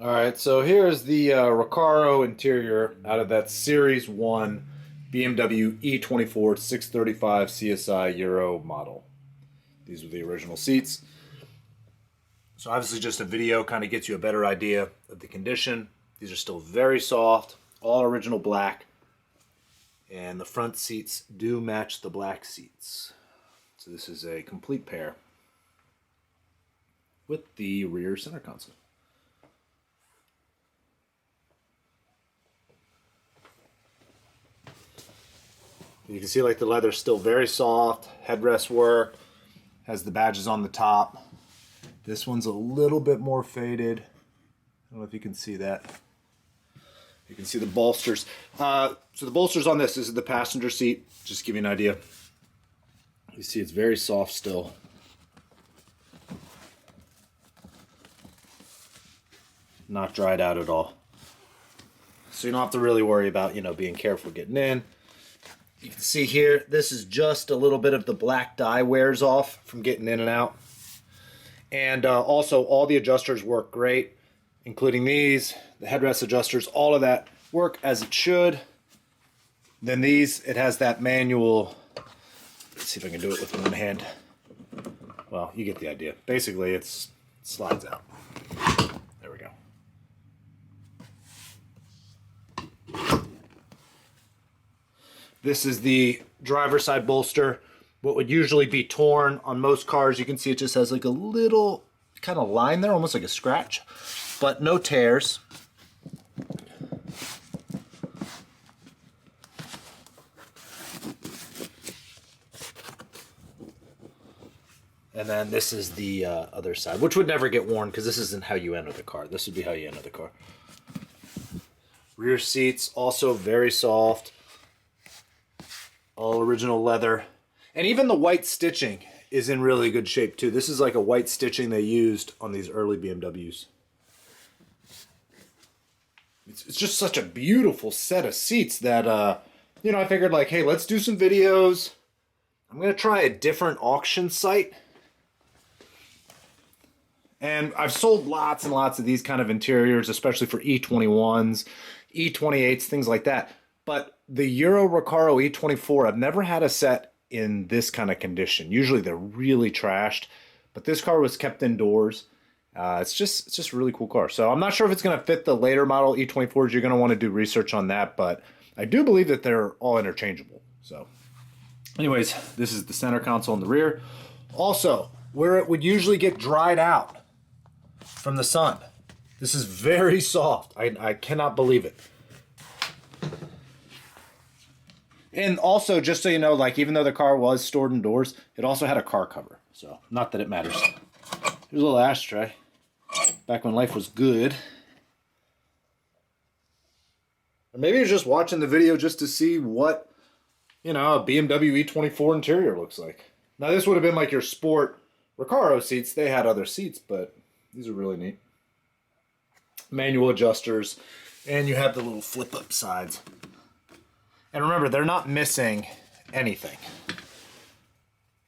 All right, so here's the Recaro interior out of that Series 1 BMW E24 635 CSI Euro model. These were the original seats. So obviously just a video kind of gets you a better idea of the condition. These are still very soft, all original black. And the front seats do match the black seats. So this is a complete pair with the rear center console. You can see like the leather's still very soft, headrest work, has the badges on the top. This one's a little bit more faded. I don't know if you can see that. You can see the bolsters. So the bolsters on this is the passenger seat, just to give you an idea. You see it's very soft still. Not dried out at all. So you don't have to really worry about, being careful getting in. You can see here, this is just a little bit of the black dye wears off from getting in and out. And also all the adjusters work great, including these, the headrest adjusters, all of that work as it should. Then these, it has that manual, let's see if I can do it with one hand. Well, you get the idea. Basically, it slides out. There we go. This is the driver's side bolster. What would usually be torn on most cars, you can see it just has like a little kind of line there, almost like a scratch, but no tears. And then this is the other side, which would never get worn because this isn't how you enter the car. This would be how you enter the car. Rear seats also very soft. All original leather. And even the white stitching is in really good shape too. This is like a white stitching they used on these early BMWs. It's just such a beautiful set of seats that, I figured like, hey, let's do some videos. I'm going to try a different auction site. And I've sold lots and lots of these kind of interiors, especially for E21s, E28s, things like that. But the Recaro E24, I've never had a set in this kind of condition. Usually they're really trashed, but this car was kept indoors. It's just a really cool car. So I'm not sure if it's going to fit the later model E24s. You're going to want to do research on that, but I do believe that they're all interchangeable. So anyways, this is the center console in the rear. Also, where it would usually get dried out from the sun, this is very soft. I cannot believe it. And also, just so you know, like even though the car was stored indoors, it also had a car cover. So, not that it matters. Here's a little ashtray. Back when life was good. Or maybe you're just watching the video just to see what, a BMW E24 interior looks like. Now, this would have been like your sport Recaro seats. They had other seats, but these are really neat. Manual adjusters. And you have the little flip-up sides. And remember, they're not missing anything.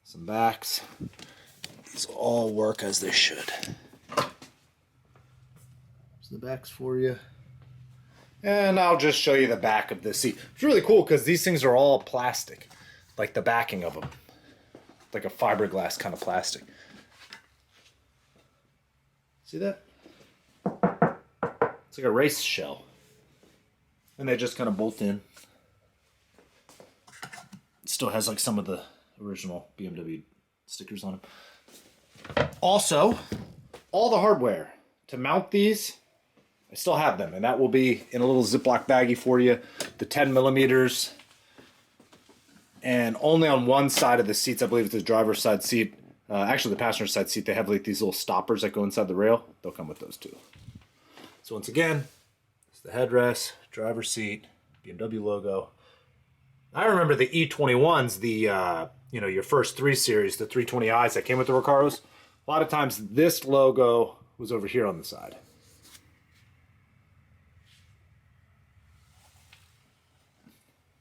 Some backs. These all work as they should. There's the backs for you. And I'll just show you the back of this seat. It's really cool because these things are all plastic. Like the backing of them. Like a fiberglass kind of plastic. See that? It's like a race shell. And they just kind of bolt in. Still has like some of the original BMW stickers on them. Also, all the hardware to mount these, I still have them, and that will be in a little Ziploc baggie for you. The 10 millimeters, and only on one side of the seats, I believe it's the driver's side seat. Actually, the passenger side seat, they have like these little stoppers that go inside the rail. They'll come with those too. So once again, it's the headrest, driver's seat, BMW logo. I remember the E21s, your first 3 Series, the 320i's that came with the Recaros. A lot of times this logo was over here on the side.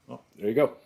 Well, there you go.